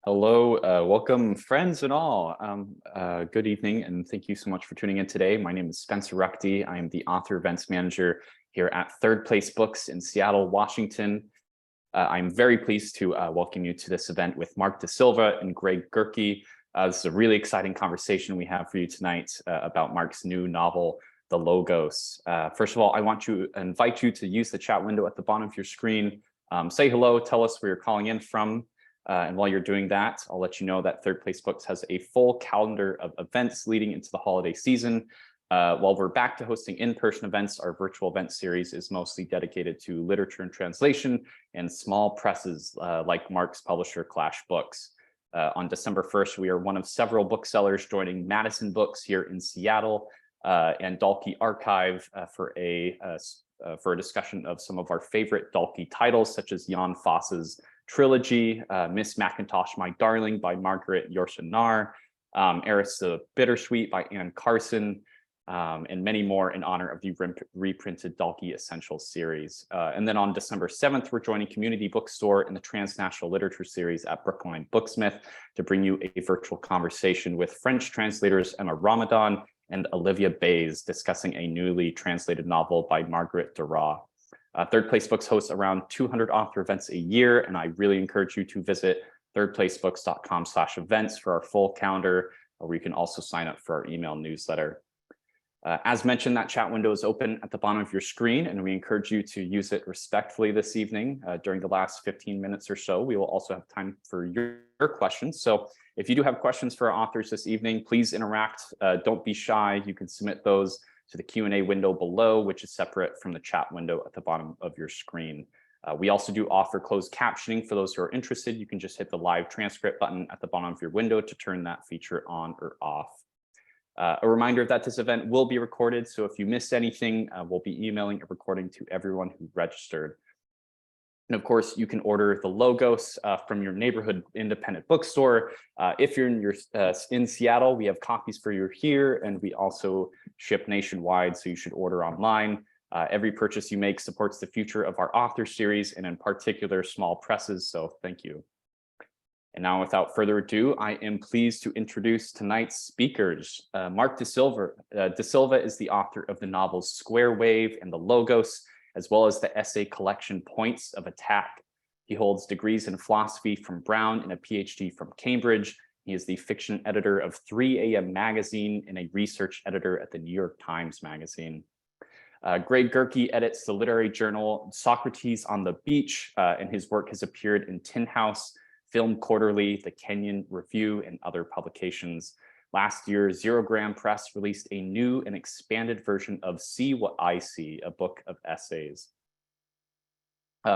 Hello, welcome friends and all. Good evening, and thank you so much for tuning in today. My name is Spencer Ruckty. I am the author events manager here at Third Place Books in Seattle, Washington. I'm very pleased to welcome you to this event with Mark de Silva and Greg Gerke. This is a really exciting conversation we have for you tonight about Mark's new novel, The Logos. First of all, I want to invite you to use the chat window at the bottom of your screen. Say hello, tell us where you're calling in from. And while you're doing that, I'll let you know that Third Place Books has a full calendar of events leading into the holiday season. While we're back to hosting in-person events, our virtual event series is mostly dedicated to literature and translation and small presses like Mark's publisher, Clash Books. On December 1st, we are one of several booksellers joining Madison Books here in Seattle and Dalkey Archive for a discussion of some of our favorite Dalkey titles, such as Jan Foss's trilogy, Miss Mackintosh, My Darling by Margaret Yourcenar, Eris the Bittersweet by Anne Carson, and many more in honor of the reprinted Dalkey Essentials series. And then on December 7th, we're joining Community Bookstore in the Transnational Literature series at Brookline Booksmith to bring you a virtual conversation with French translators Emma Ramadan and Olivia Bays discussing a newly translated novel by Margaret Duras. Third Place Books hosts around 200 author events a year, and I really encourage you to visit thirdplacebooks.com/events for our full calendar, where you can also sign up for our email newsletter. As mentioned, that chat window is open at the bottom of your screen, and we encourage you to use it respectfully this evening. During the last 15 minutes or so, we will also have time for your questions. So if you do have questions for our authors this evening, please interact. Don't be shy. You can submit those to the Q&A window below, which is separate from the chat window at the bottom of your screen. We also do offer closed captioning for those who are interested. You can just hit the live transcript button at the bottom of your window to turn that feature on or off. A reminder that this event will be recorded, so if you missed anything, we'll be emailing a recording to everyone who registered. And of course, you can order The Logos from your neighborhood independent bookstore. If you're in Seattle, we have copies for you here, and we also ship nationwide, so you should order online. Every purchase you make supports the future of our author series, and in particular, small presses, so thank you. And now, without further ado, I am pleased to introduce tonight's speakers. Mark de Silva. De Silva is the author of the novels Square Wave and The Logos, as well as the essay collection Points of Attack. He holds degrees in philosophy from Brown and a PhD from Cambridge. He is the fiction editor of 3 AM Magazine and a research editor at the New York Times Magazine. Greg Gerke edits the literary journal Socrates on the Beach, and his work has appeared in Tin House, Film Quarterly, the Kenyon Review, and other publications. Last year, Zero Gram Press released a new and expanded version of See What I See, a book of essays.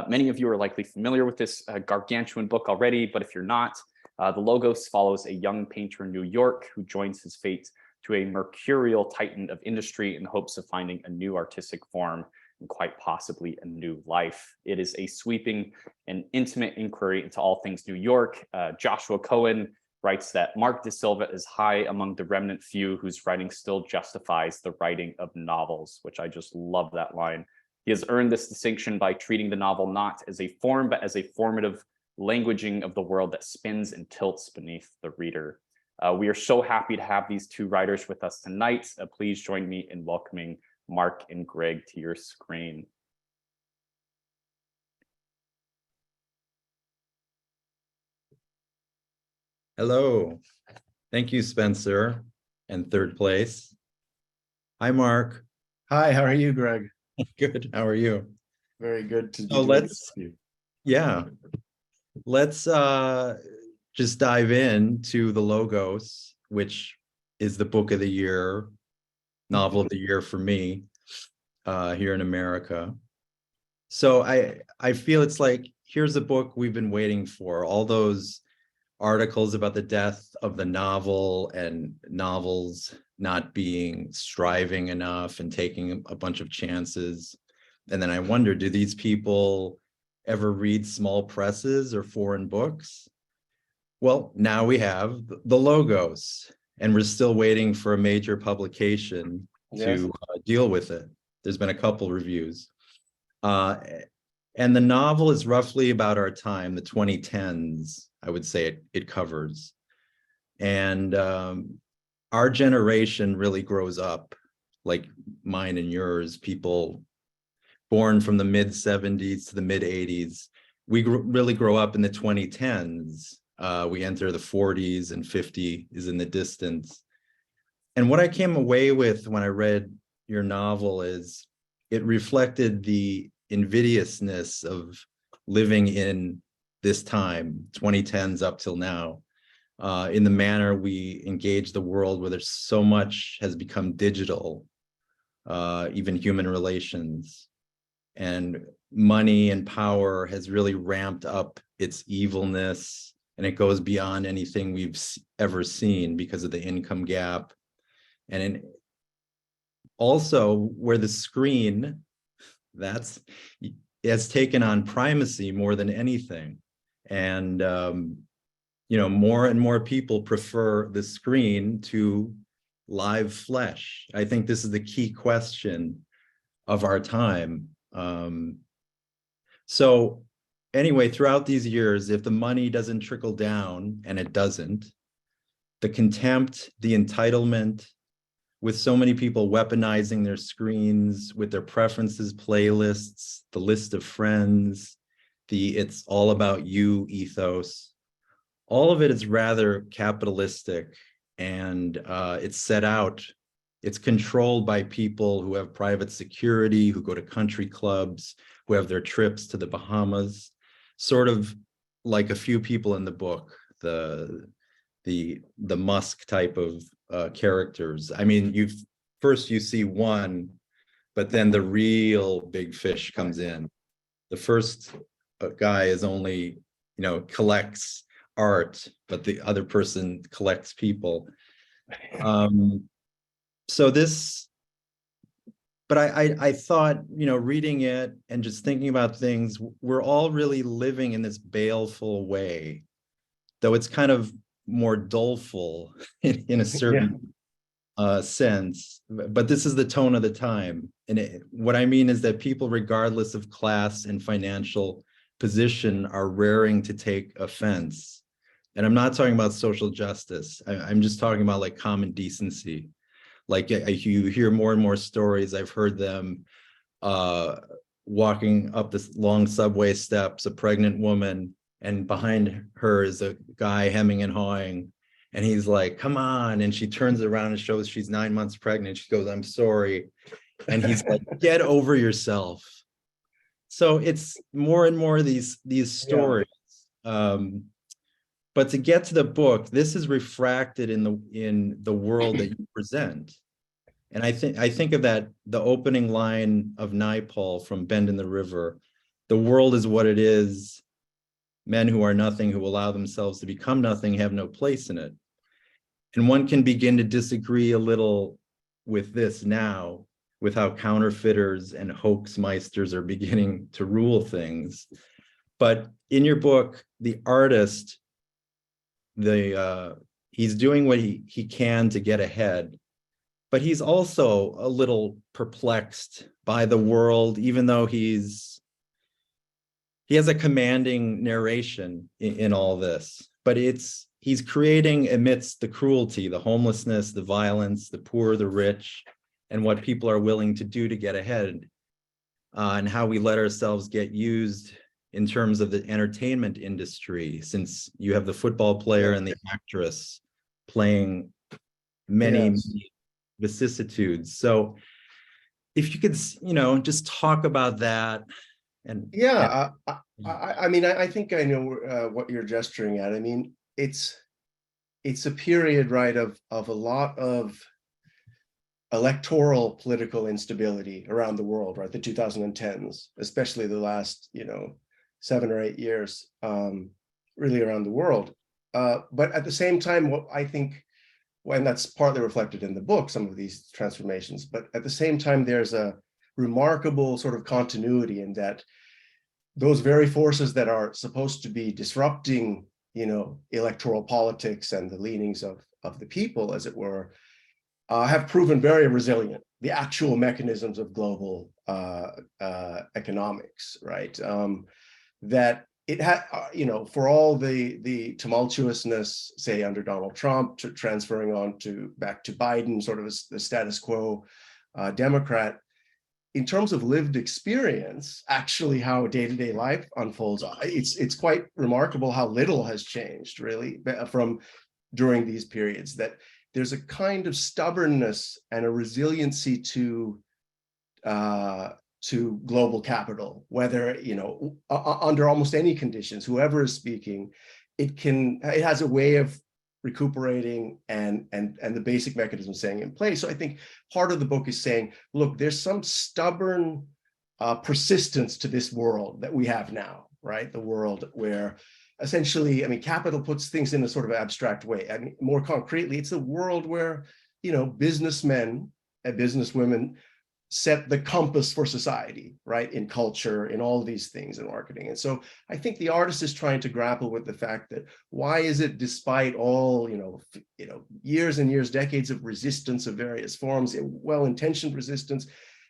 Many of you are likely familiar with this gargantuan book already, but if you're not, The Logos follows a young painter in New York who joins his fate to a mercurial titan of industry in hopes of finding a new artistic form and quite possibly a new life. It is a sweeping and intimate inquiry into all things New York. Joshua Cohen writes that Mark de Silva is high among the remnant few whose writing still justifies the writing of novels, which I just love that line. He has earned this distinction by treating the novel not as a form, but as a formative languaging of the world that spins and tilts beneath the reader. We are so happy to have these two writers with us tonight. Please join me in welcoming Mark and Greg to your screen. Hello. Thank you, Spencer and Third Place. Hi, Mark. Hi, how are you, Greg? Good. How are you? Very good to be So let's just dive into The Logos, which is the book of the year, novel of the year for me here in America. So I feel it's like, here's a book we've been waiting for. All those articles about the death of the novel and novels not being striving enough and taking a bunch of chances. And then I wonder, do these people ever read small presses or foreign books? Well, now we have The Logos, and we're still waiting for a major publication to deal with it. There's been a couple reviews. And the novel is roughly about our time, the 2010s. I would say it covers. And our generation really grows up, like mine and yours, people born from the mid 70s to the mid 80s. We really grow up in the 2010s. We enter the 40s and 50 is in the distance. And what I came away with when I read your novel is it reflected the invidiousness of living in this time, 2010s up till now, in the manner we engage the world, where there's so much has become digital, even human relations. And money and power has really ramped up its evilness, and it goes beyond anything we've ever seen because of the income gap. And also where the screen, has taken on primacy more than anything. And, more and more people prefer the screen to live flesh. I think this is the key question of our time. So anyway, throughout these years, if the money doesn't trickle down, and it doesn't, the contempt, the entitlement, with so many people weaponizing their screens with their preferences, playlists, the list of friends, the it's all about you ethos, all of it is rather capitalistic, and it's set out, it's controlled by people who have private security, who go to country clubs, who have their trips to the Bahamas, sort of like a few people in the book, the Musk type of characters. I mean, you see one, but then the real big fish comes in. The first guy is only, collects art, but the other person collects people. So this, but I thought, reading it and just thinking about things, we're all really living in this baleful way, though it's kind of more doleful in a certain sense. But this is the tone of the time. And what I mean is that people, regardless of class and financial position, are raring to take offense. And I'm not talking about social justice. I'm just talking about like common decency. Like you hear more and more stories. I've heard them walking up this long subway steps, a pregnant woman, and behind her is a guy hemming and hawing. And he's like, come on. And she turns around and shows she's 9 months pregnant. She goes, I'm sorry. And he's like, get over yourself. So it's more and more these stories. But to get to the book, this is refracted in the world that you present. And I think of that, the opening line of Naipaul from Bend in the River, the world is what it is. Men who are nothing, who allow themselves to become nothing, have no place in it. And one can begin to disagree a little with this now, with how counterfeiters and hoaxmeisters are beginning to rule things. But in your book, the artist, he's doing what he can to get ahead, but he's also a little perplexed by the world, even though he has a commanding narration in all this. But he's creating amidst the cruelty, the homelessness, the violence, the poor, the rich, and what people are willing to do to get ahead, and how we let ourselves get used in terms of the entertainment industry, since you have the football player and the actress playing many vicissitudes. So if you could, just talk about that. And I mean, I think I know what you're gesturing at. I mean, it's a period, right, of a lot of electoral political instability around the world, right? The 2010s, especially the last, 7 or 8 years, really around the world. But at the same time, what I think, and that's partly reflected in the book, some of these transformations, but at the same time, there's a remarkable sort of continuity in that those very forces that are supposed to be disrupting, electoral politics and the leanings of the people, as it were, have proven very resilient. The actual mechanisms of global economics, right? That it had, for all the tumultuousness, say under Donald Trump, to transferring on to back to Biden, sort of the status quo Democrat, in terms of lived experience, actually how day-to-day life unfolds, it's quite remarkable how little has changed really from during these periods, that there's a kind of stubbornness and a resiliency to global capital, whether, under almost any conditions, whoever is speaking, it has a way of recuperating and the basic mechanism staying in place. So I think part of the book is saying, look, there's some stubborn persistence to this world that we have now, right? The world where essentially, capital puts things in a sort of abstract way. More concretely, it's a world where, businessmen and businesswomen set the compass for society, right? In culture, in all of these things, in marketing. And so I think the artist is trying to grapple with the fact that why is it, despite all, years and years, decades of resistance of various forms, well-intentioned resistance,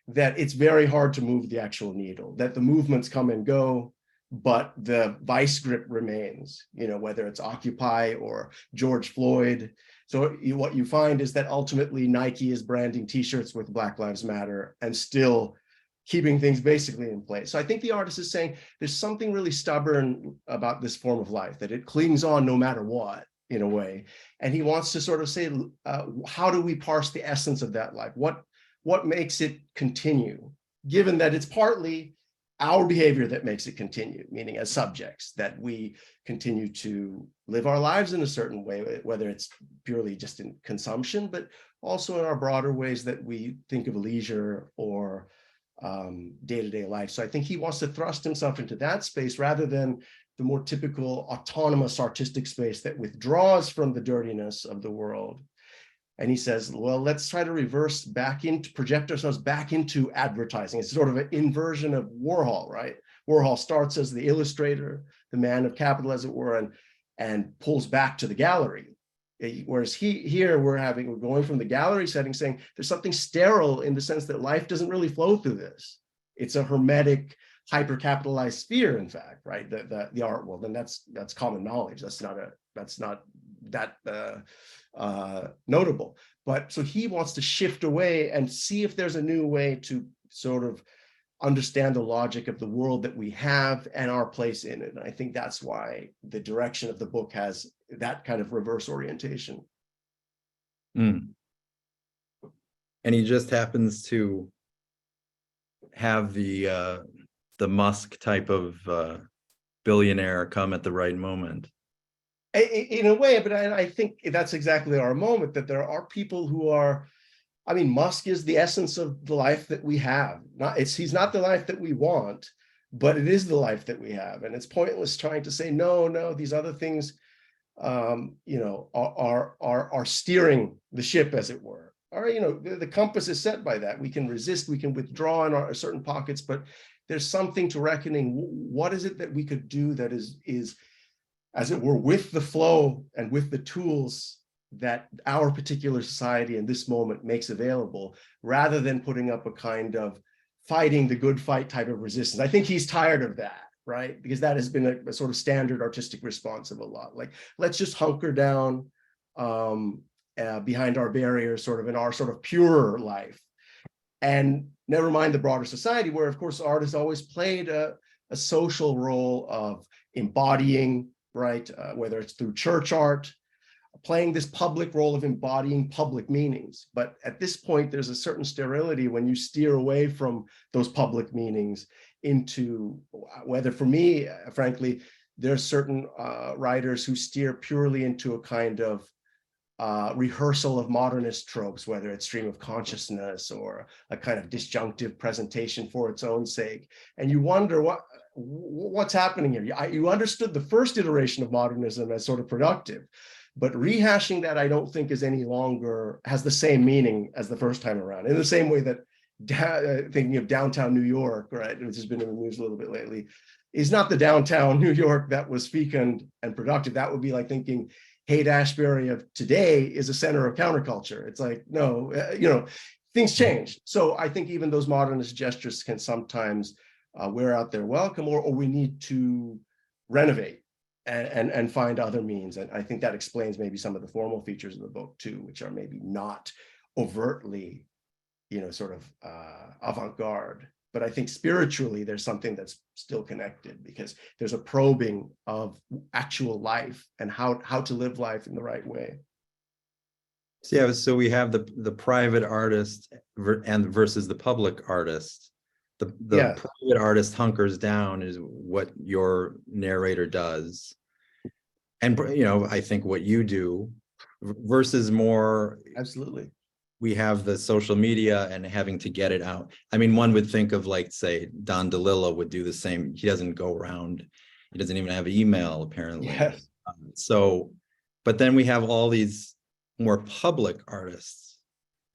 that it's very hard to move the actual needle, that the movements come and go, but the vice grip remains, whether it's Occupy or George Floyd. So what you find is that ultimately Nike is branding t-shirts with Black Lives Matter and still keeping things basically in place. So I think the artist is saying there's something really stubborn about this form of life, that it clings on no matter what, in a way. And he wants to sort of say, how do we parse the essence of that life? What makes it continue, given that it's partly our behavior that makes it continue, meaning as subjects, that we continue to live our lives in a certain way, whether it's purely just in consumption, but also in our broader ways that we think of leisure or day-to-day life. So I think he wants to thrust himself into that space rather than the more typical autonomous artistic space that withdraws from the dirtiness of the world. And he says, well, let's try to project ourselves back into advertising. It's sort of an inversion of Warhol, right? Warhol starts as the illustrator, the man of capital, as it were, and pulls back to the gallery. Whereas here we're going from the gallery setting, saying there's something sterile in the sense that life doesn't really flow through this. It's a hermetic, hyper-capitalized sphere, in fact, right? The art world, and that's common knowledge. That's not that notable. But so he wants to shift away and see if there's a new way to sort of understand the logic of the world that we have and our place in it. And I think that's why the direction of the book has that kind of reverse orientation. And he just happens to have the Musk type of billionaire come at the right moment. In a way, but I think that's exactly our moment, that there are people who are, Musk is the essence of the life that we have. He's not the life that we want, but it is the life that we have. And it's pointless trying to say, no, these other things, are steering the ship, as it were. Or, the compass is set by that. We can resist, we can withdraw in our certain pockets, but there's something to reckoning. What is it that we could do that is as it were, with the flow and with the tools that our particular society in this moment makes available, rather than putting up a kind of fighting the good fight type of resistance. I think he's tired of that, right? Because that has been a sort of standard artistic response of a lot. Like, let's just hunker down behind our barriers, sort of in our sort of purer life. And never mind the broader society, where of course art has always played a social role of embodying, right? Whether it's through church art, playing this public role of embodying public meanings. But at this point, there's a certain sterility when you steer away from those public meanings into, whether for me, frankly, there's certain writers who steer purely into a kind of rehearsal of modernist tropes, whether it's stream of consciousness or a kind of disjunctive presentation for its own sake. And you wonder what's happening here. You understood the first iteration of modernism as sort of productive, but rehashing that, I don't think has the same meaning as the first time around. In the same way that thinking of downtown New York, right, which has been in the news a little bit lately, is not the downtown New York that was fecund and productive. That would be like thinking Haight-Ashbury of today is a center of counterculture. It's like, no, things change. So I think even those modernist gestures can sometimes wear out their welcome, or we need to renovate and find other means. And I think that explains maybe some of the formal features of the book too, which are maybe not overtly, sort of avant-garde. But I think spiritually, there's something that's still connected, because there's a probing of actual life and how to live life in the right way. So, yeah, so we have the private artist and versus the public artist. The private artist hunkers down is what your narrator does. And, I think what you do versus more. Absolutely. We have the social media and having to get it out. I mean, one would think of, like, say, Don DeLillo would do the same. He doesn't go around. He doesn't even have email, apparently. Yes. But then we have all these more public artists,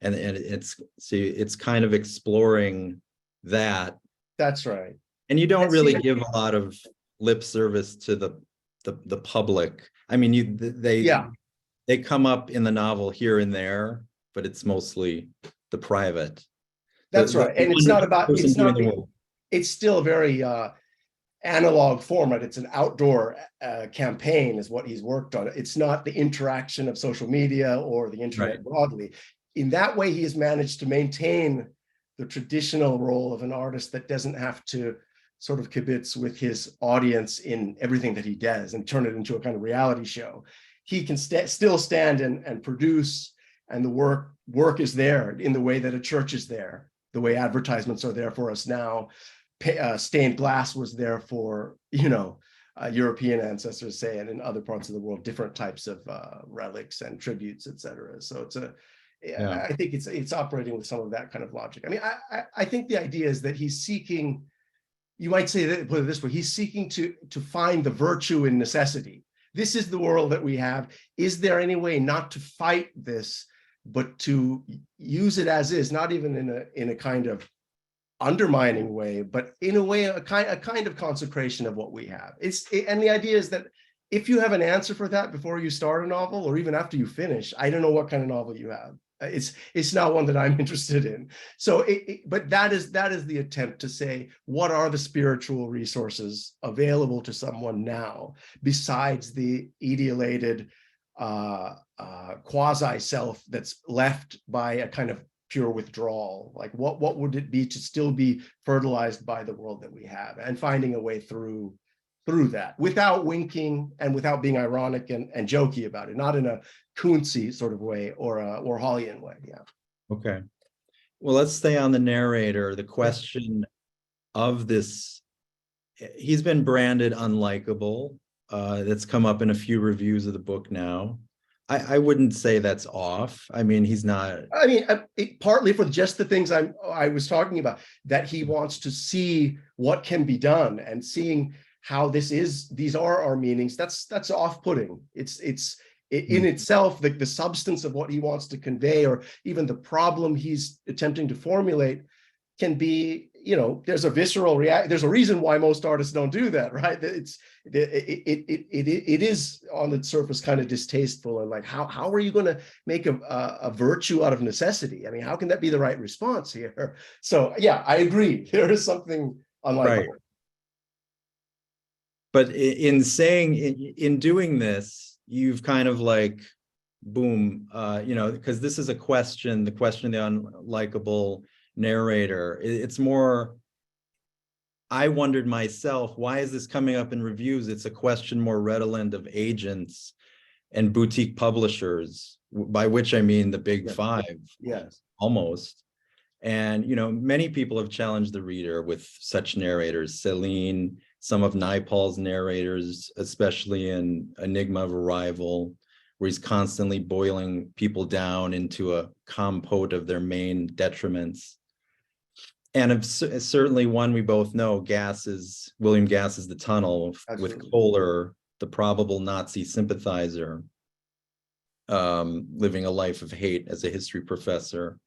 and it's kind of exploring that. That's right. And you don't really give a lot of lip service to the public. I mean, they come up in the novel here and there, but it's mostly the private. That's right. And it's still a very analog format. It's an outdoor campaign is what he's worked on. It's not the interaction of social media or the internet broadly. In that way, he has managed to maintain the traditional role of an artist that doesn't have to sort of kibitz with his audience in everything that he does and turn it into a kind of reality show. He can still stand and produce, and the work is there in the way that a church is there, the way advertisements are there for us now. Stained glass was there for, European ancestors, say, and in other parts of the world, different types of relics and tributes, etc. So I think it's operating with some of that kind of logic. I mean, I think the idea is that he's seeking, you might say that, put it this way, he's seeking to find the virtue in necessity. This is the world that we have. Is there any way not to fight this, but to use it as is, not even in a kind of undermining way, but in a way, a kind of consecration of what we have. And the idea is that if you have an answer for that before you start a novel, or even after you finish, I don't know what kind of novel you have. It's not one that I'm interested in. So, but that is the attempt to say, what are the spiritual resources available to someone now, besides the ideated quasi-self that's left by a kind of pure withdrawal? Like, what would it be to still be fertilized by the world that we have, and finding a way through that without winking and without being ironic and jokey about it, not in a Kunzi sort of way or a Warholian way. Yeah. Okay. Well, let's stay on the narrator. The question of this, he's been branded unlikable. That's come up in a few reviews of the book now. I wouldn't say that's off. I mean, he's not. I mean, partly for just the things I was talking about, that he wants to see what can be done, and seeing how these are our meanings. That's off-putting. It's in itself, the substance of what he wants to convey, or even the problem he's attempting to formulate, can be, there's a visceral reaction. There's a reason why most artists don't do that, right? It is on the surface kind of distasteful, and like, how are you going to make a virtue out of necessity? I mean, how can that be the right response here? So yeah, I agree. There is something unlikable. Right. But in doing this, you've kind of like, boom, because this is the question of the unlikable narrator. It's more, I wondered myself, why is this coming up in reviews? It's a question more redolent of agents and boutique publishers, by which I mean the big five, almost. And, many people have challenged the reader with such narrators. Celine, some of Naipaul's narrators, especially in Enigma of Arrival, where he's constantly boiling people down into a compote of their main detriments. And certainly one we both know, William Gass's The Tunnel, with Kohler, the probable Nazi sympathizer, living a life of hate as a history professor.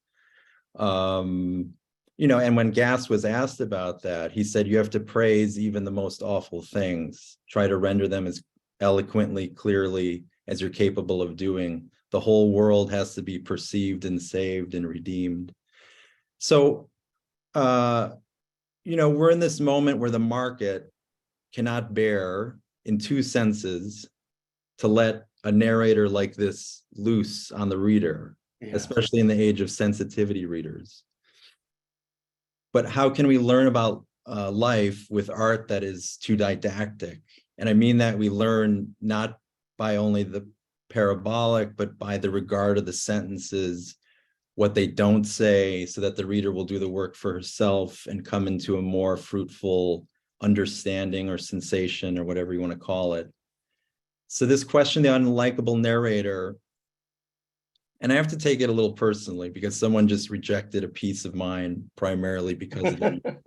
And when Gass was asked about that, he said, you have to praise even the most awful things, try to render them as eloquently, clearly as you're capable of doing. The whole world has to be perceived and saved and redeemed. So, we're in this moment where the market cannot bear in two senses to let a narrator like this loose on the reader, especially in the age of sensitivity readers. But how can we learn about life with art that is too didactic? And I mean that we learn not by only the parabolic, but by the regard of the sentences, what they don't say, so that the reader will do the work for herself and come into a more fruitful understanding or sensation or whatever you want to call it. So this question, the unlikable narrator, and I have to take it a little personally because someone just rejected a piece of mine primarily because of that.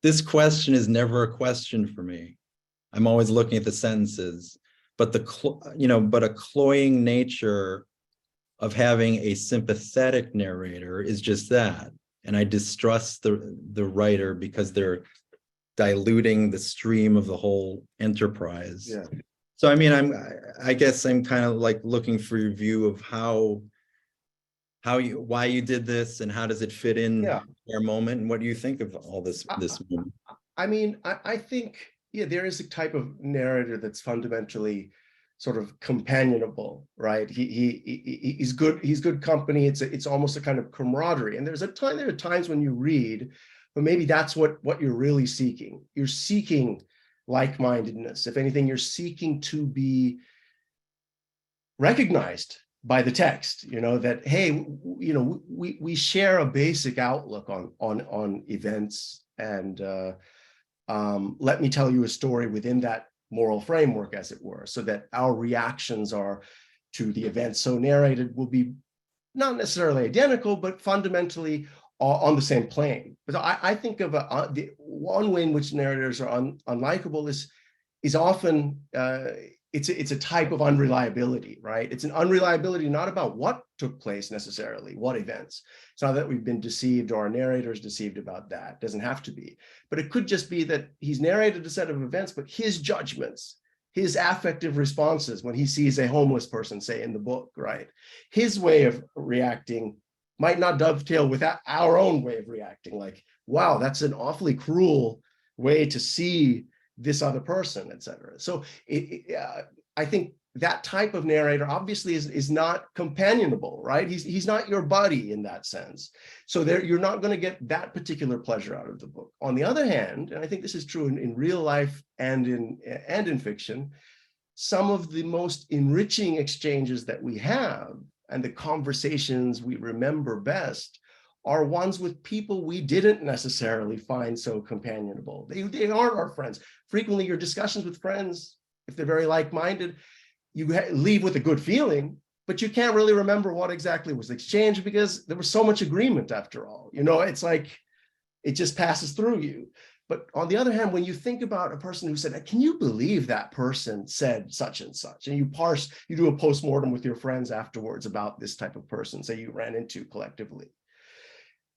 This question is never a question for me. I'm always looking at the sentences, but but a cloying nature of having a sympathetic narrator is just that. And I distrust the writer because they're diluting the stream of the whole enterprise. Yeah. So I mean, I guess I'm kind of like looking for your view of why you did this and how does it fit in our moment, and what do you think of all this moment? I mean, I think, yeah, there is a type of narrator that's fundamentally sort of companionable, right? He's good company. It's almost a kind of camaraderie. And there are times when you read, but maybe that's what you're really seeking. You're seeking like-mindedness. If anything, you're seeking to be recognized by the text, that, hey, we share a basic outlook on events, and let me tell you a story within that moral framework, as it were, so that our reactions are to the events so narrated will be not necessarily identical, but fundamentally on the same plane. But I think of the one way in which narrators are unlikable is often it's a type of unreliability, right? It's an unreliability not about what took place necessarily, what events. It's not that we've been deceived or our narrator is deceived about that. It doesn't have to be. But it could just be that he's narrated a set of events, but his judgments, his affective responses when he sees a homeless person, say in the book, right? His way of reacting might not dovetail with our own way of reacting. Like, wow, that's an awfully cruel way to see this other person, etc. So I think that type of narrator obviously is not companionable, right? He's not your buddy in that sense. So you're not going to get that particular pleasure out of the book. On the other hand, and I think this is true in real life and in fiction, some of the most enriching exchanges that we have and the conversations we remember best are ones with people we didn't necessarily find so companionable. They aren't our friends. Frequently, your discussions with friends, if they're very like-minded, you leave with a good feeling, but you can't really remember what exactly was exchanged because there was so much agreement after all. It's like it just passes through you. But on the other hand, when you think about a person who said, can you believe that person said such and such? And you do a postmortem with your friends afterwards about this type of person, say you ran into collectively.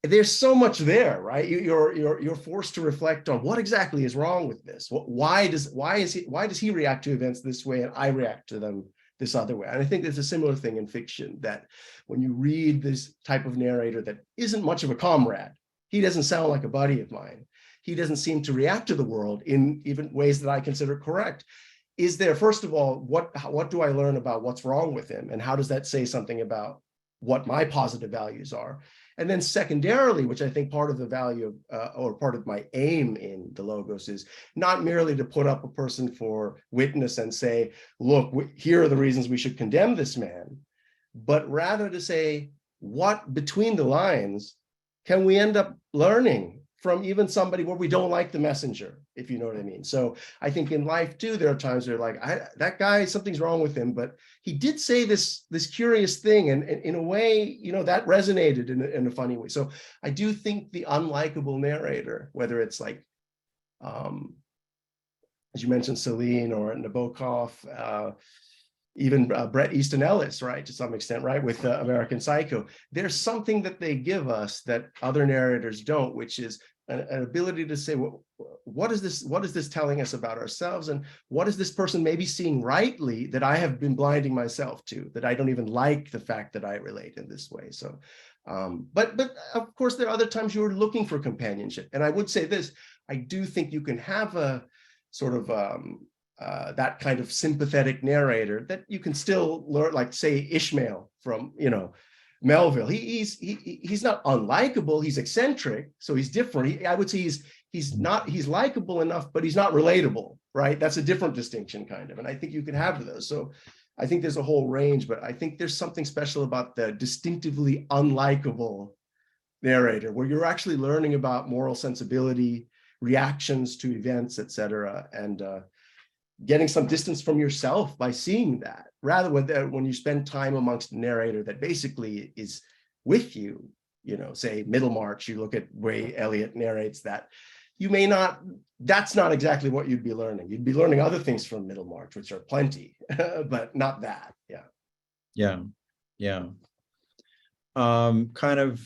There's so much there, right? You're forced to reflect on what exactly is wrong with this. Why does he react to events this way and I react to them this other way? And I think there's a similar thing in fiction, that when you read this type of narrator that isn't much of a comrade, he doesn't sound like a buddy of mine. He doesn't seem to react to the world in even ways that I consider correct. Is there, first of all, what do I learn about what's wrong with him? And how does that say something about what my positive values are? And then secondarily, which I think part of the value or part of my aim in the Logos is not merely to put up a person for witness and say, look, here are the reasons we should condemn this man, but rather to say, what between the lines can we end up learning from even somebody where we don't like the messenger, if you know what I mean. So I think in life too, there are times where like, that guy, something's wrong with him, but he did say this curious thing. And in a way, that resonated in a funny way. So I do think the unlikable narrator, whether it's like, as you mentioned, Celine or Nabokov, even Bret Easton Ellis, right, to some extent, right, with American Psycho, there's something that they give us that other narrators don't, which is an ability to say, well, what is this telling us about ourselves, and what is this person maybe seeing rightly that I have been blinding myself to, that I don't even like the fact that I relate in this way. So, but of course, there are other times you're looking for companionship, and I would say this: I do think you can have a sort of that kind of sympathetic narrator that you can still learn, like say Ishmael from, Melville. He's not unlikable. He's eccentric, so he's different. I would say he's likable enough, but he's not relatable, right? That's a different distinction, kind of. And I think you can have those. So I think there's a whole range, but I think there's something special about the distinctively unlikable narrator, where you're actually learning about moral sensibility, reactions to events, etc., and getting some distance from yourself by seeing that, rather when you spend time amongst a narrator that basically is with you, say Middlemarch, you look at way Eliot narrates that, that's not exactly what you'd be learning. You'd be learning other things from Middlemarch, which are plenty, but not that. Yeah. Kind of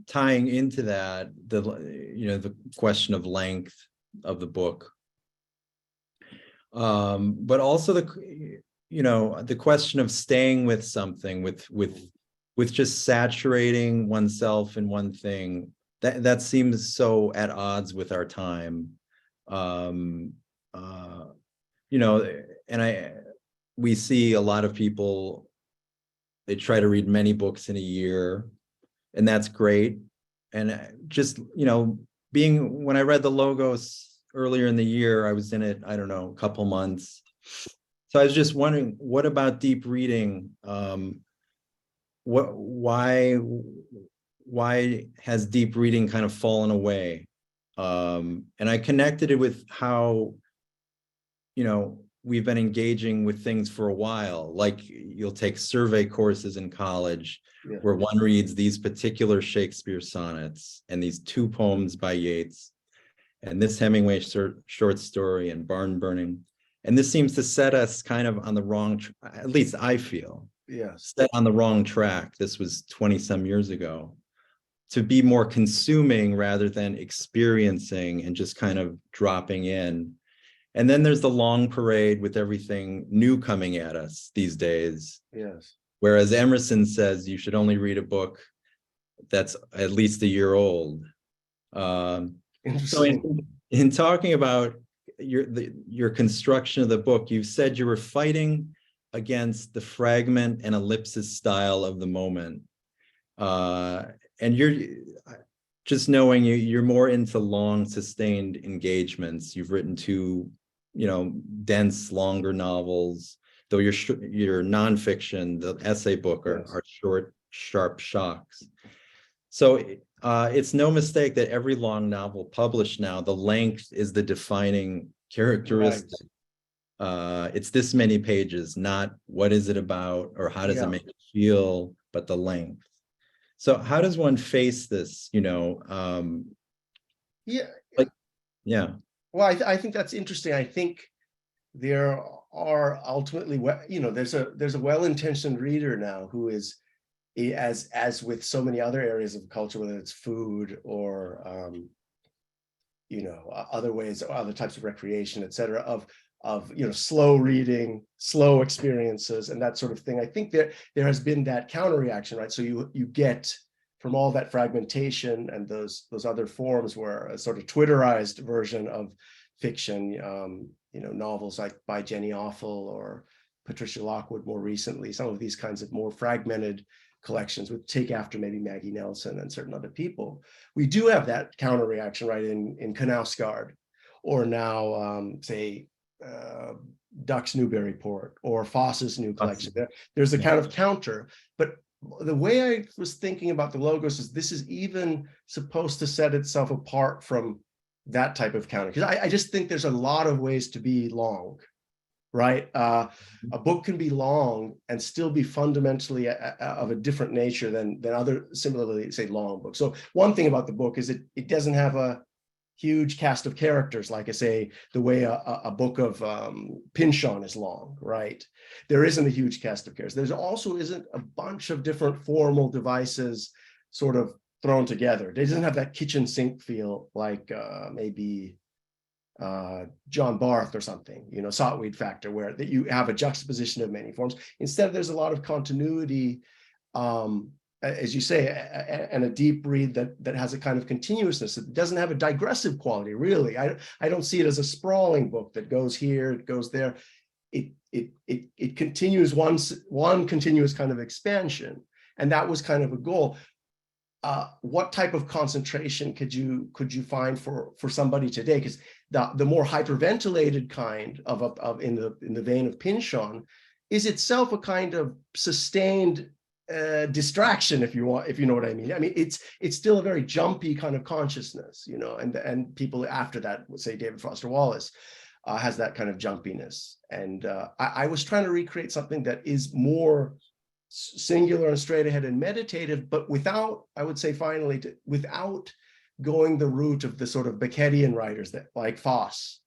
tying into that, the question of length of the book. But also the question of staying with something, with just saturating oneself in one thing, that seems so at odds with our time. We see a lot of people, they try to read many books in a year, and that's great. And just, when I read the Logos earlier in the year, I was in it, I don't know, a couple months. So I was just wondering, what about deep reading? Why has deep reading kind of fallen away? And I connected it with how, we've been engaging with things for a while. Like you'll take survey courses in college, where one reads these particular Shakespeare sonnets and these 2 poems by Yeats, and this Hemingway short story and barn burning. And this seems to set us kind of on the wrong, at least I feel, set on the wrong track. This was 20 some years ago, to be more consuming rather than experiencing and just kind of dropping in. And then there's the long parade with everything new coming at us these days. Yes. Whereas Emerson says you should only read a book that's at least a year old. So in talking about your construction of the book, you said you were fighting against the fragment and ellipsis style of the moment. And you're just knowing you're more into long, sustained engagements. You've written 2, dense, longer novels, though your nonfiction, the essay book, are short, sharp shocks. So it's no mistake that every long novel published now, the length is the defining characteristic. Right. It's this many pages, not what is it about or how does it make you feel, but the length. So how does one face this, Well, I think that's interesting. I think there are ultimately, there's a well-intentioned reader now who is, as with so many other areas of culture, whether it's food or other ways, other types of recreation, et cetera, of slow reading, slow experiences, and that sort of thing. I think there has been that counter reaction, right? So you get from all that fragmentation and those other forms, where a sort of Twitterized version of fiction, novels like by Jenny Offal or Patricia Lockwood more recently, some of these kinds of more fragmented collections would take after maybe Maggie Nelson and certain other people. We do have that counter reaction, right, in Knausgaard, or now say Duck's Newburyport or Foss's new collection. There's a kind of counter, but the way I was thinking about the Logos is this is even supposed to set itself apart from that type of counter, because I just think there's a lot of ways to be long, right? A book can be long and still be fundamentally of a different nature than other similarly, say, long books. So one thing about the book is it doesn't have a huge cast of characters, like I say, the way a book of Pynchon is long, right? There isn't a huge cast of characters. There's also isn't a bunch of different formal devices sort of thrown together. It doesn't have that kitchen sink feel like maybe John Barth or something, Sotweed Factor, where that you have a juxtaposition of many forms. Instead, there's a lot of continuity, and as you say, and a deep read that has a kind of continuousness. It doesn't have a digressive quality, really. I don't see it as a sprawling book that goes here, it goes there. It continues one continuous kind of expansion, and that was kind of a goal. What type of concentration could you find for somebody today? Because the more hyperventilated kind of in the vein of Pynchon is itself a kind of sustained distraction, if you know what I mean. I mean, it's still a very jumpy kind of consciousness, you know, and people after that would say David Foster Wallace has that kind of jumpiness. And I was trying to recreate something that is more singular and straight ahead and meditative, but without, I would say finally, without going the route of the sort of Beckettian writers that like Foss,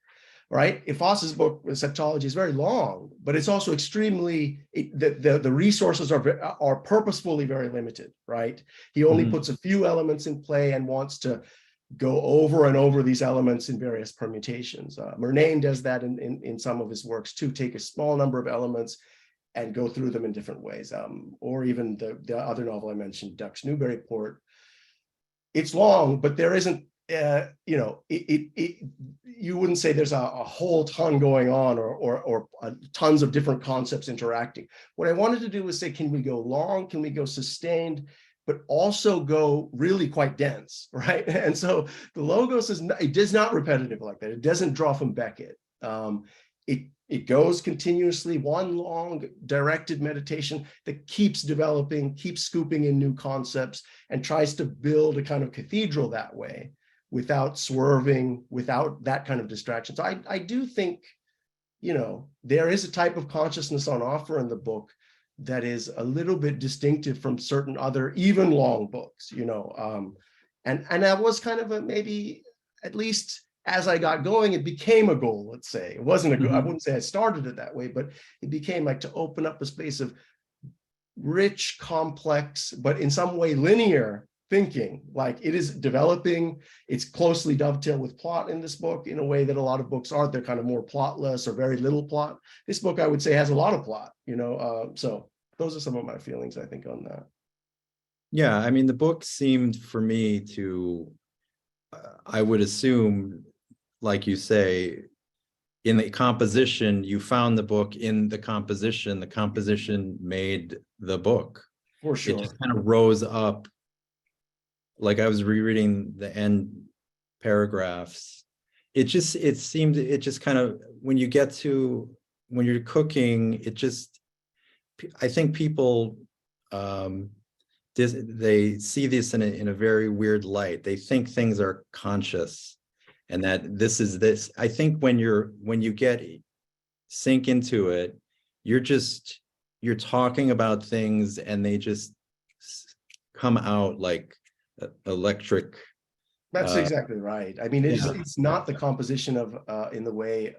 right? If Foss's book, Septology, is very long, but it's also extremely, the resources are purposefully very limited, right? He only puts a few elements in play and wants to go over and over these elements in various permutations. Murnane does that in some of his works too, take a small number of elements and go through them in different ways. Or even the other novel I mentioned, Ducks Newburyport. It's long, but there isn't, you know, you wouldn't say there's a whole ton going on or tons of different concepts interacting. What I wanted to do was say, can we go long? Can we go sustained? But also go really quite dense, right? And so the Logos it is not repetitive like that. It doesn't draw from Beckett. It goes continuously, one long directed meditation that keeps developing, keeps scooping in new concepts, and tries to build a kind of cathedral that way without swerving, without that kind of distraction. So I do think, you know, there is a type of consciousness on offer in the book that is a little bit distinctive from certain other, even long books, you know. And that was kind of a maybe, at least as I got going, it became a goal, let's say. It wasn't a goal, I wouldn't say I started it that way, but it became like to open up a space of rich, complex, but in some way linear thinking. Like it is developing, it's closely dovetailed with plot in this book in a way that a lot of books aren't. They're kind of more plotless or very little plot. This book, I would say, has a lot of plot, you know. So those are some of my feelings, I think, on that. Yeah, I mean, the book seemed for me to, I would assume, like you say, in the composition, you found the book in the composition made the book. For sure. It just kind of rose up. Like I was rereading the end paragraphs. It just kind of, when you're cooking, I think people, they see this in a very weird light. They think things are conscious and that this is this. I think when you sink into it, you're talking about things and they just come out like electric. That's exactly right. I mean, Yeah. it's not the composition of in the way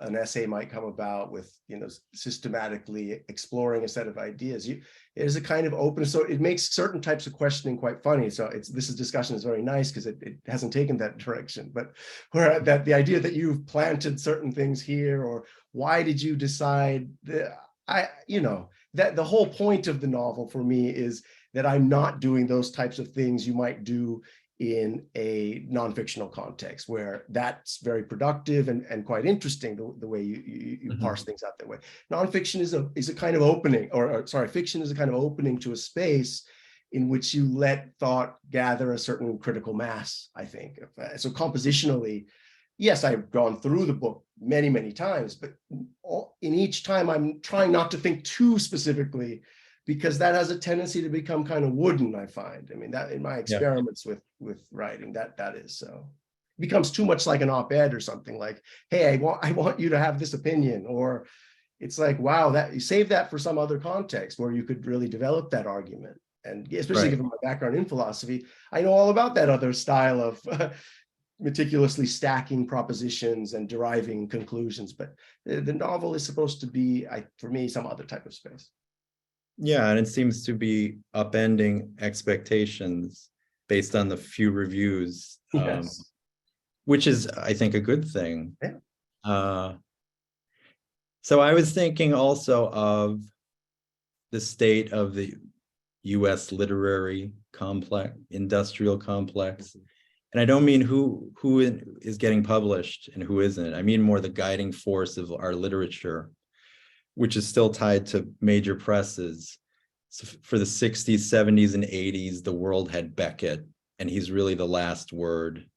an essay might come about with, you know, systematically exploring a set of ideas. It is a kind of open, so it makes certain types of questioning quite funny. So this discussion is very nice because it hasn't taken that direction. But where that the idea that you've planted certain things here, or why did you decide you know, that the whole point of the novel for me is that I'm not doing those types of things you might do in a non-fictional context, where that's very productive and quite interesting, the way you parse things out that way. Nonfiction is a kind of opening, or sorry, fiction is a kind of opening to a space in which you let thought gather a certain critical mass, I think. So compositionally, yes, I've gone through the book many, many times, but in each time I'm trying not to think too specifically, because that has a tendency to become kind of wooden, I find. I mean, that in my experiments with writing, that is so. It becomes too much like an op-ed or something, like, hey, I want you to have this opinion, or it's like, wow, that you save that for some other context where you could really develop that argument. And especially given my background in philosophy, I know all about that other style of meticulously stacking propositions and deriving conclusions. But the novel is supposed to be, for me, some other type of space. Yeah, and it seems to be upending expectations based on the few reviews, Yes. which is, I think, a good thing. Yeah. So I was thinking also of the state of US literary complex, industrial complex. And I don't mean who is getting published and who isn't. I mean more the guiding force of our literature, which is still tied to major presses. So for the 60s, 70s, and 80s, the world had Beckett, and he's really the last word.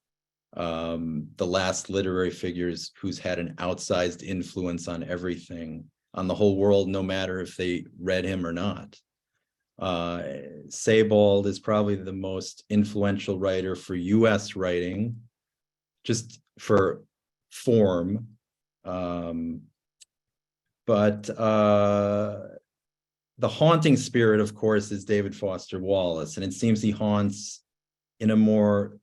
The last literary figures who's had an outsized influence on everything, on the whole world, no matter if they read him or not. Sebald is probably the most influential writer for US writing, just for form. But the haunting spirit, of course, is David Foster Wallace, and it seems he haunts in a more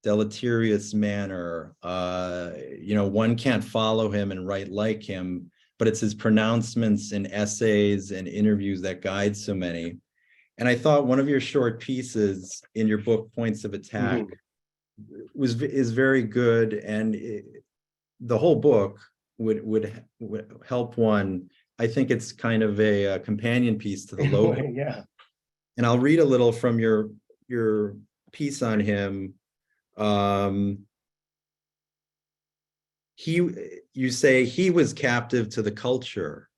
deleterious manner. One can't follow him and write like him, but it's his pronouncements in essays and interviews that guide so many. And I thought one of your short pieces in your book, Points of Attack, is very good, and the whole book would help one. I think it's kind of a companion piece to the logo. Yeah. And I'll read a little from your piece on him. You say he was captive to the culture.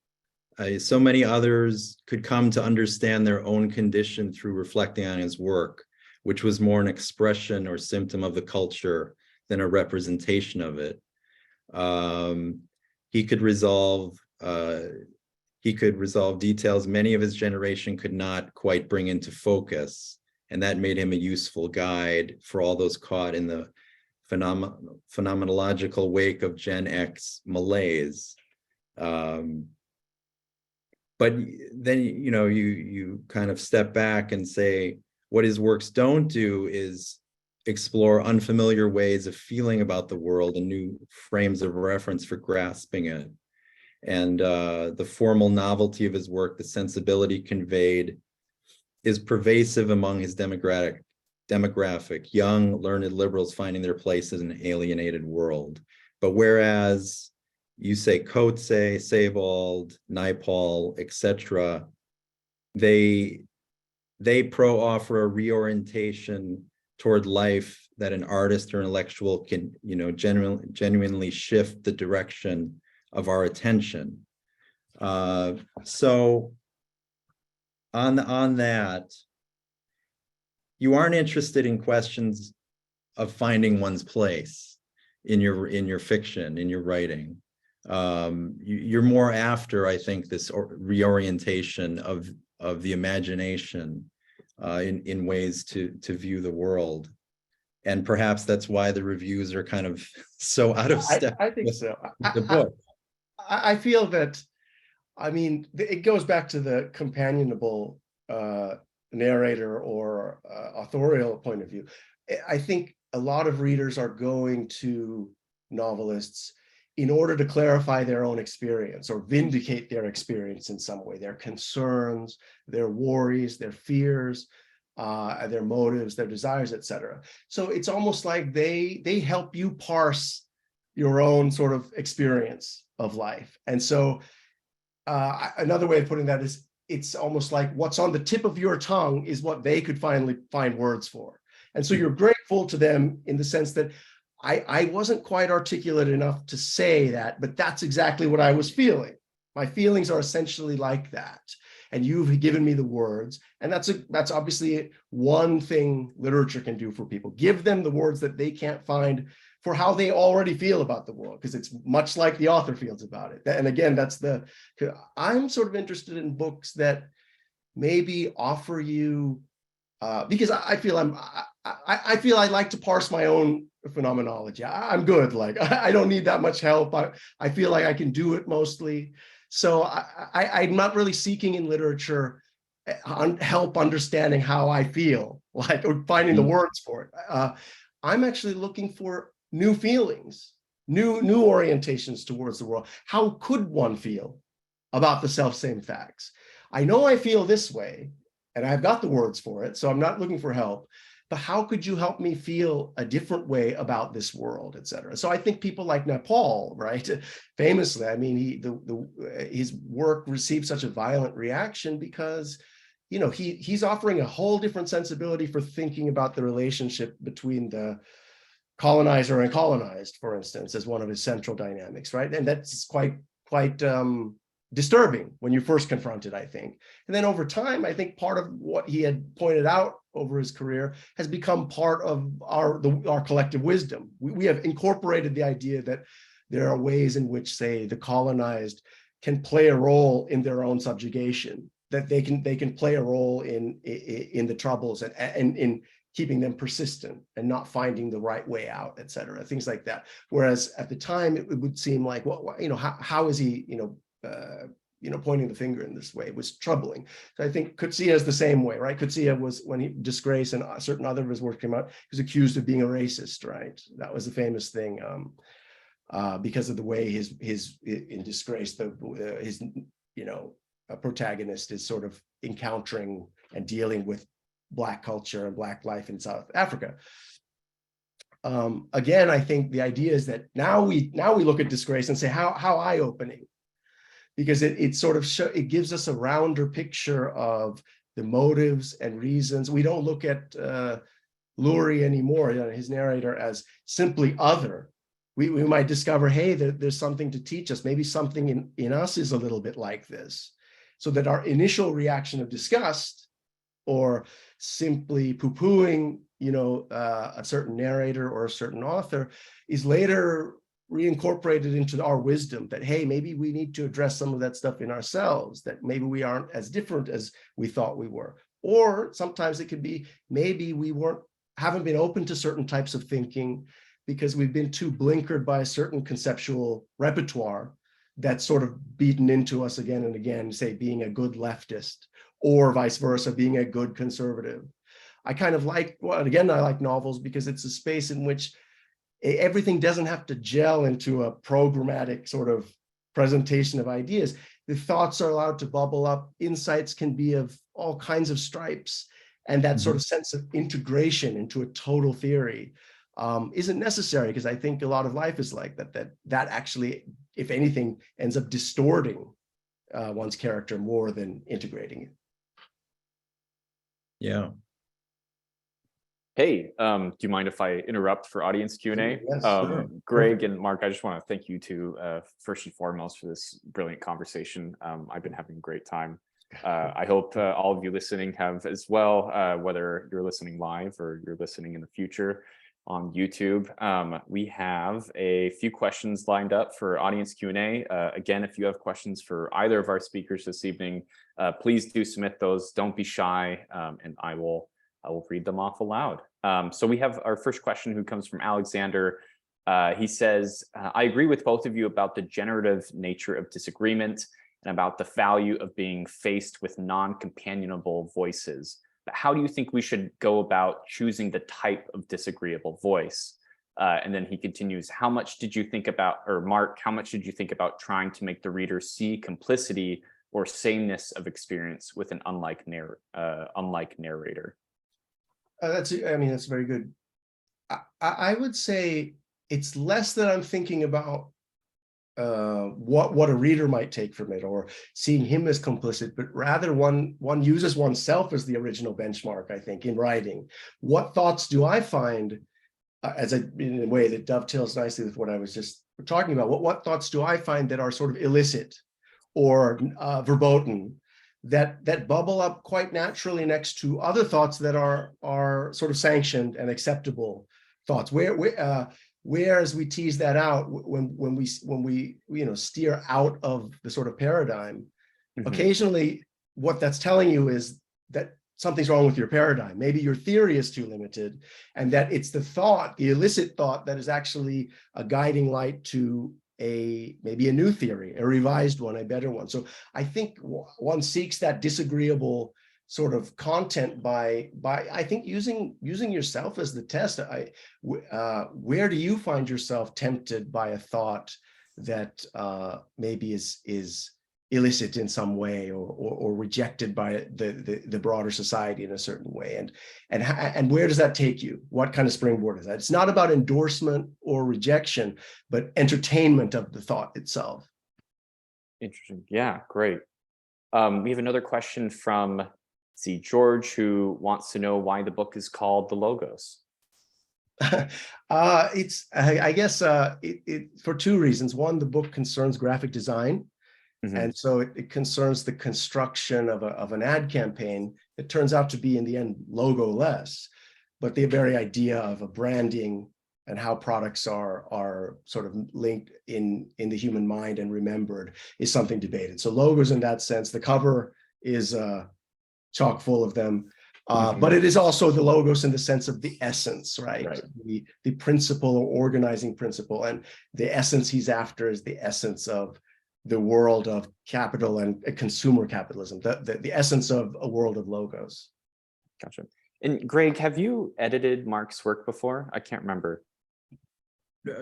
So many others could come to understand their own condition through reflecting on his work, which was more an expression or symptom of the culture than a representation of it. He could resolve details many of his generation could not quite bring into focus, and that made him a useful guide for all those caught in the phenomenological wake of Gen X malaise. But then, you kind of step back and say, what his works don't do is explore unfamiliar ways of feeling about the world and new frames of reference for grasping it. And the formal novelty of his work, the sensibility conveyed, is pervasive among his demographic, young, learned liberals finding their place in an alienated world. But whereas you say Coetzee, Sebald, Naipaul, etc., they offer a reorientation toward life that an artist or intellectual can, genuinely shift the direction of our attention. So on that, you aren't interested in questions of finding one's place in your fiction, in your writing. You're more after, I think, this reorientation of the imagination in ways to view the world. And perhaps that's why the reviews are kind of so out of step. I think so. The book. I feel that, it goes back to the companionable narrator or authorial point of view. I think a lot of readers are going to novelists in order to clarify their own experience or vindicate their experience in some way, their concerns, their worries, their fears, their motives, their desires, etc. So it's almost like they help you parse your own sort of experience of life. And so another way of putting that is, it's almost like what's on the tip of your tongue is what they could finally find words for. And so you're grateful to them in the sense that I wasn't quite articulate enough to say that, but that's exactly what I was feeling. My feelings are essentially like that. And you've given me the words. And that's obviously one thing literature can do for people. Give them the words that they can't find for how they already feel about the world, because it's much like the author feels about it. And again, I'm sort of interested in books that maybe offer you, because I feel I like to parse my own phenomenology. I'm good. Like, I don't need that much help. I feel like I can do it mostly. So I'm not really seeking in literature help understanding how I feel, like, or finding the words for it. I'm actually looking for new feelings, new orientations towards the world. How could one feel about the self-same facts? I know I feel this way, and I've got the words for it, so I'm not looking for help. But how could you help me feel a different way about this world, et cetera? So I think people like Naipaul, right? Famously, his work received such a violent reaction because he's offering a whole different sensibility for thinking about the relationship between the colonizer and colonized, for instance, as one of his central dynamics, right? And that's quite disturbing when you first confront it, I think. And then over time, I think part of what he had pointed out over his career has become part of our collective wisdom. We have incorporated the idea that there are ways in which, say, the colonized can play a role in their own subjugation, that they can play a role in the troubles and in keeping them persistent and not finding the right way out, et cetera, things like that. Whereas at the time, it would seem like, well, how is he, pointing the finger in this way? It was troubling. So I think Coetzee is the same way, right? Coetzee was, when he disgraced and certain other of his work came out, he was accused of being a racist, right? That was the famous thing because of the way his in disgrace, his protagonist is sort of encountering and dealing with Black culture and Black life in South Africa. Again, I think the idea is that now we look at disgrace and say how eye-opening, because it sort of it gives us a rounder picture of the motives and reasons. We don't look at Lurie anymore, his narrator, as simply other. We might discover, hey, there's something to teach us. Maybe something in us is a little bit like this, so that our initial reaction of disgust or simply poo-pooing, a certain narrator or a certain author is later reincorporated into our wisdom that, hey, maybe we need to address some of that stuff in ourselves, that maybe we aren't as different as we thought we were. Or sometimes it could be, maybe we haven't been open to certain types of thinking because we've been too blinkered by a certain conceptual repertoire that's sort of beaten into us again and again, say being a good leftist, or vice versa, being a good conservative. I kind of like, well, again, I like novels because it's a space in which everything doesn't have to gel into a programmatic sort of presentation of ideas. The thoughts are allowed to bubble up. Insights can be of all kinds of stripes. And that sort of sense of integration into a total theory isn't necessary, because I think a lot of life is like that actually, if anything, ends up distorting one's character more than integrating it. Yeah. Hey, do you mind if I interrupt for audience Q&A? Yes, sure. Greg and Mark, I just want to thank you two first and foremost for this brilliant conversation. I've been having a great time. I hope all of you listening have as well, whether you're listening live or you're listening in the future on YouTube. We have a few questions lined up for audience Q&A. Again, if you have questions for either of our speakers this evening, please do submit those. Don't be shy, and I will read them off aloud. So we have our first question, who comes from Alexander. He says, I agree with both of you about the generative nature of disagreement and about the value of being faced with non-companionable voices. But how do you think we should go about choosing the type of disagreeable voice? And then he continues, how much did you think about, or Mark, how much did you think about trying to make the reader see complicity or sameness of experience with an unlike narrator? That's very good. I would say it's less that I'm thinking about what a reader might take from it or seeing him as complicit, but rather one uses oneself as the original benchmark, I think, in writing. What thoughts do I find, in a way that dovetails nicely with what I was just talking about, what thoughts do I find that are sort of illicit or verboten, that bubble up quite naturally next to other thoughts that are sort of sanctioned and acceptable thoughts, whereas we tease that out when we steer out of the sort of paradigm. Occasionally what that's telling you is that something's wrong with your paradigm. Maybe your theory is too limited, and that it's the illicit thought, that is actually a guiding light to maybe a new theory, a revised one, a better one. So I think one seeks that disagreeable sort of content by I think using yourself as the test. Where do you find yourself tempted by a thought that maybe is illicit in some way, or rejected by the broader society in a certain way, and where does that take you? What kind of springboard is that? It's not about endorsement or rejection, but entertainment of the thought itself. Interesting. Yeah, great. We have another question from see George, who wants to know why the book is called The Logos. I guess for two reasons. One, the book concerns graphic design. And so it concerns the construction of an ad campaign that turns out to be, in the end, logo-less. But the very idea of a branding and how products are sort of linked in the human mind and remembered is something debated. So logos in that sense, the cover is chock full of them. But it is also the logos in the sense of the essence, right? The principle or organizing principle. And the essence he's after is the essence of the world of capital and consumer capitalism, the essence of a world of logos. Gotcha. And Greg, have you edited Mark's work before? I can't remember.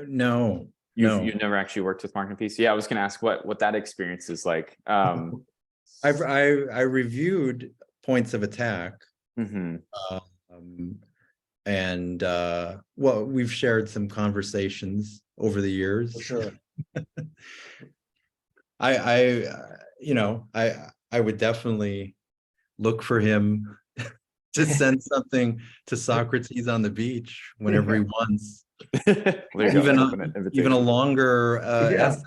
No. You've never actually worked with Mark and PC? Yeah, I was going to ask what that experience is like. I reviewed Points of Attack. And well, we've shared some conversations over the years. For sure. I would definitely look for him to send something to Socrates on the beach whenever he wants. Even a longer essay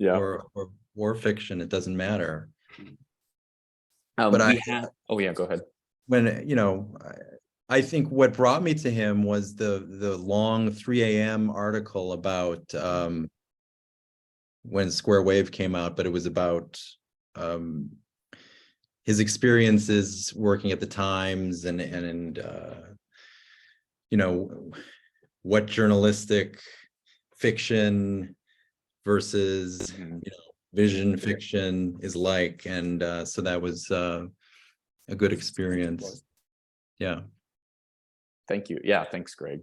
or war fiction, it doesn't matter. But go ahead. When I think what brought me to him was the long 3 a.m. article about when Square Wave came out, but it was about his experiences working at the Times and what journalistic fiction versus vision fiction is like, and so that was a good experience. Yeah. Thank you. Yeah, thanks, Greg.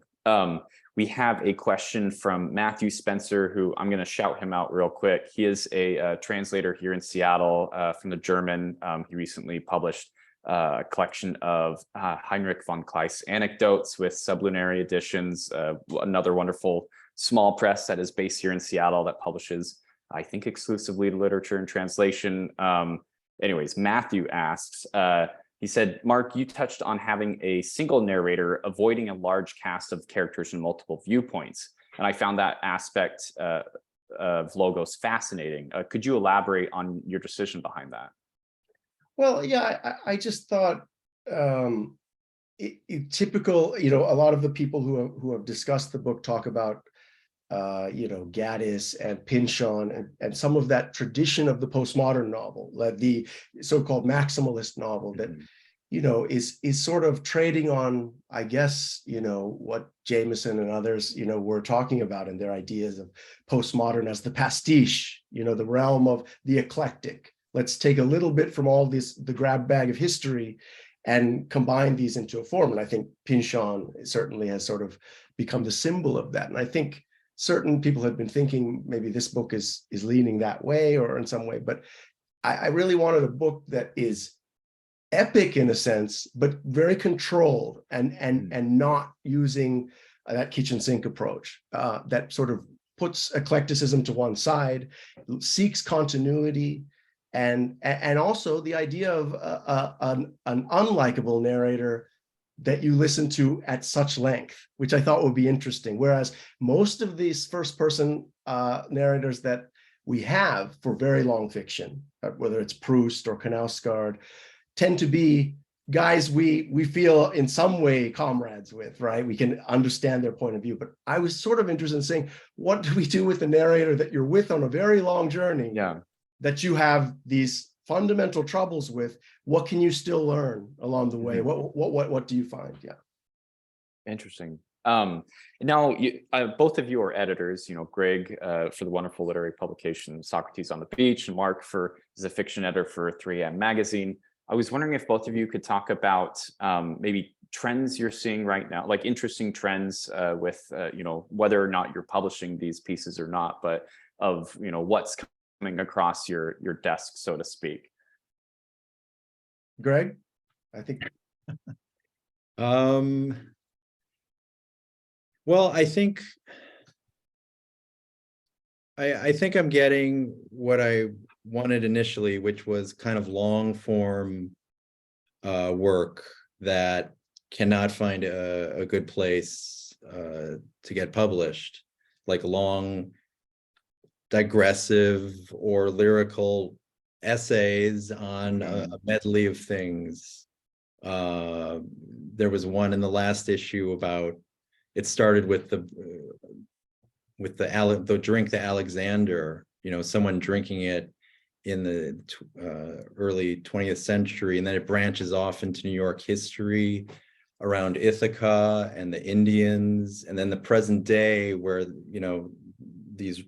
We have a question from Matthew Spencer, who I'm going to shout him out real quick. He is a translator here in Seattle from the German. He recently published a collection of Heinrich von Kleist's anecdotes with sublunary editions, another wonderful small press that is based here in Seattle that publishes, I think, exclusively literature and translation. Anyways, Matthew asks, he said, Mark, you touched on having a single narrator avoiding a large cast of characters in multiple viewpoints. And I found that aspect of Logos fascinating. Could you elaborate on your decision behind that? Well, yeah, I just thought typical, a lot of the people who have discussed the book talk about Gaddis and Pynchon and some of that tradition of the postmodern novel, like the so-called maximalist novel that, is sort of trading on, I guess, what Jameson and others, were talking about in their ideas of postmodern as the pastiche, the realm of the eclectic. Let's take a little bit from all the grab bag of history and combine these into a form. And I think Pynchon certainly has sort of become the symbol of that. And I think certain people have been thinking maybe this book is leaning that way or in some way, but I really wanted a book that is epic in a sense, but very controlled and not using that kitchen sink approach that sort of puts eclecticism to one side, seeks continuity, and also the idea of an unlikable narrator that you listen to at such length, which I thought would be interesting. Whereas most of these first-person narrators that we have for very long fiction, whether it's Proust or Knausgaard, tend to be guys we feel in some way comrades with, right? We can understand their point of view. But I was sort of interested in saying, what do we do with the narrator that you're with on a very long journey? Yeah. That you have these fundamental troubles with? What can you still learn along the way? What do you find? Yeah. Interesting. Now, both of you are editors, Greg for the wonderful literary publication Socrates on the Beach, and Mark is a fiction editor for 3M magazine. I was wondering if both of you could talk about maybe trends you're seeing right now, like interesting trends with, whether or not you're publishing these pieces or not, but of, what's coming across your desk, so to speak. Greg, I think. Well, I think I'm getting what I wanted initially, which was kind of long form work that cannot find a good place to get published, like long digressive or lyrical essays on a medley of things. There was one in the last issue about, it started with the drink, the Alexander, someone drinking it in the early 20th century, and then it branches off into New York history around Ithaca and the Indians, and then the present day where these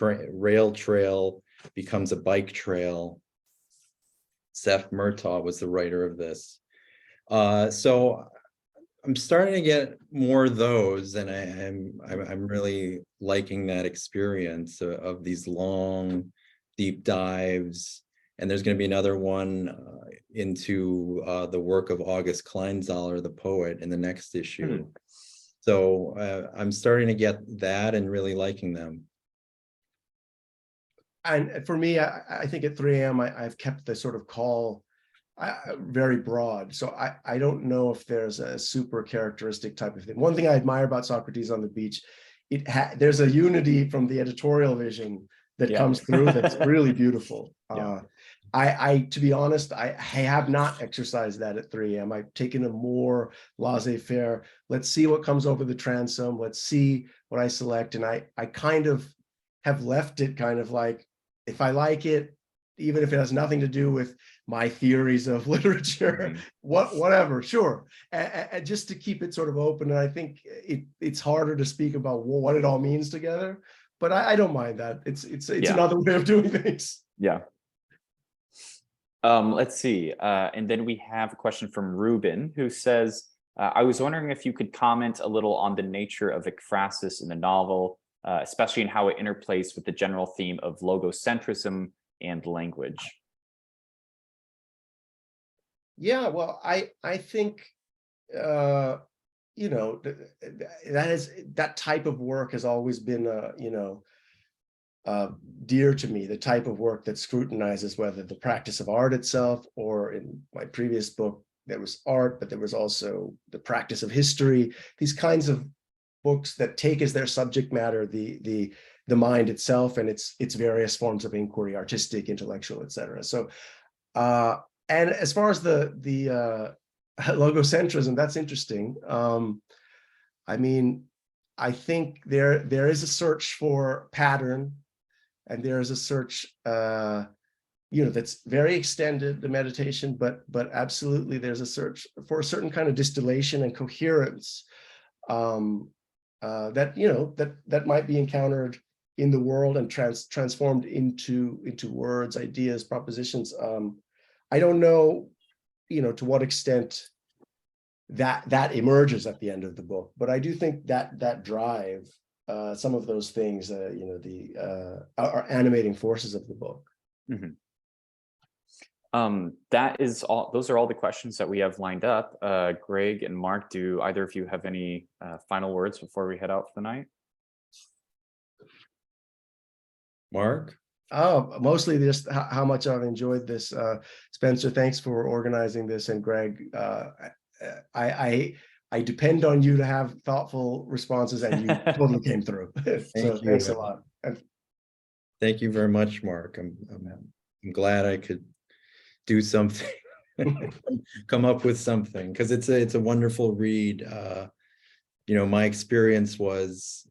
rail trail becomes a bike trail. Seth Murtaugh was the writer of this. So I'm starting to get more of those, and I'm really liking that experience of these long, deep dives. And there's going to be another one into the work of August Kleinzahler, the poet, in the next issue. So I'm starting to get that and really liking them. And for me, I think at 3 a.m. I've kept the sort of call very broad. So I don't know if there's a super characteristic type of thing. One thing I admire about Socrates on the Beach, there's a unity from the editorial vision that comes through that's really beautiful. To be honest, I have not exercised that at 3 a.m. I've taken a more laissez-faire. Let's see what comes over the transom. Let's see what I select. And I kind of have left it kind of like, if I like it, even if it has nothing to do with my theories of literature, whatever, sure. And just to keep it sort of open. And I think it's harder to speak about what it all means together, but I don't mind that. It's another way of doing things. Yeah. Let's see. And then we have a question from Ruben, who says, I was wondering if you could comment a little on the nature of ekphrasis in the novel, especially in how it interplays with the general theme of logocentrism and language. Yeah, well, I think that type of work has always been dear to me. The type of work that scrutinizes whether the practice of art itself, or in my previous book there was art, but there was also the practice of history. These kinds of books that take as their subject matter the mind itself and its various forms of inquiry, artistic, intellectual, etc. So, and as far as the logocentrism, that's interesting. I mean, I think there is a search for pattern, and there is a search, that's very extended, the meditation, but absolutely there's a search for a certain kind of distillation and coherence that might be encountered in the world and transformed into words, ideas, propositions. I don't know, to what extent that emerges at the end of the book, but I do think that drive, some of those things, are animating forces of the book. That is all. Those are all the questions that we have lined up. Greg and Mark, do either of you have any final words before we head out for the night? Mark? Oh, mostly just how much I've enjoyed this. Spencer, thanks for organizing this, and Greg, I depend on you to have thoughtful responses, and you totally came through. So thanks a lot. Thank you very much, Mark. I'm glad I could do something, come up with something, because it's a wonderful read. My experience was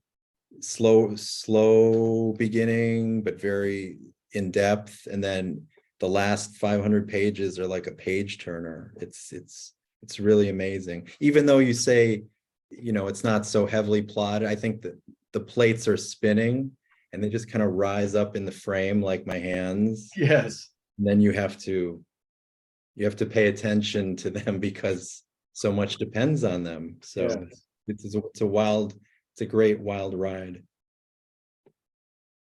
slow beginning, but very in depth, and then the last 500 pages are like a page turner. It's really amazing. Even though you say, it's not so heavily plotted, I think that the plates are spinning and they just kind of rise up in the frame like my hands. Yes. And then you have to pay attention to them because so much depends on them. So it's a great wild ride.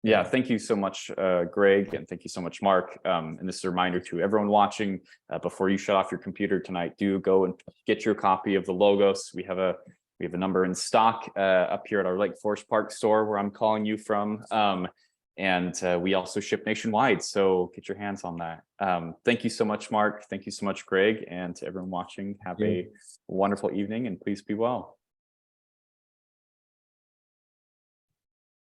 Yeah, thank you so much, Greg, and thank you so much, Mark. And this is a reminder to everyone watching, before you shut off your computer tonight, do go and get your copy of the Logos. We have a number in stock up here at our Lake Forest Park store, where I'm calling you from. And we also ship nationwide, so get your hands on that. Thank you so much, Mark. Thank you so much, Greg. And to everyone watching, have a wonderful evening and please be well.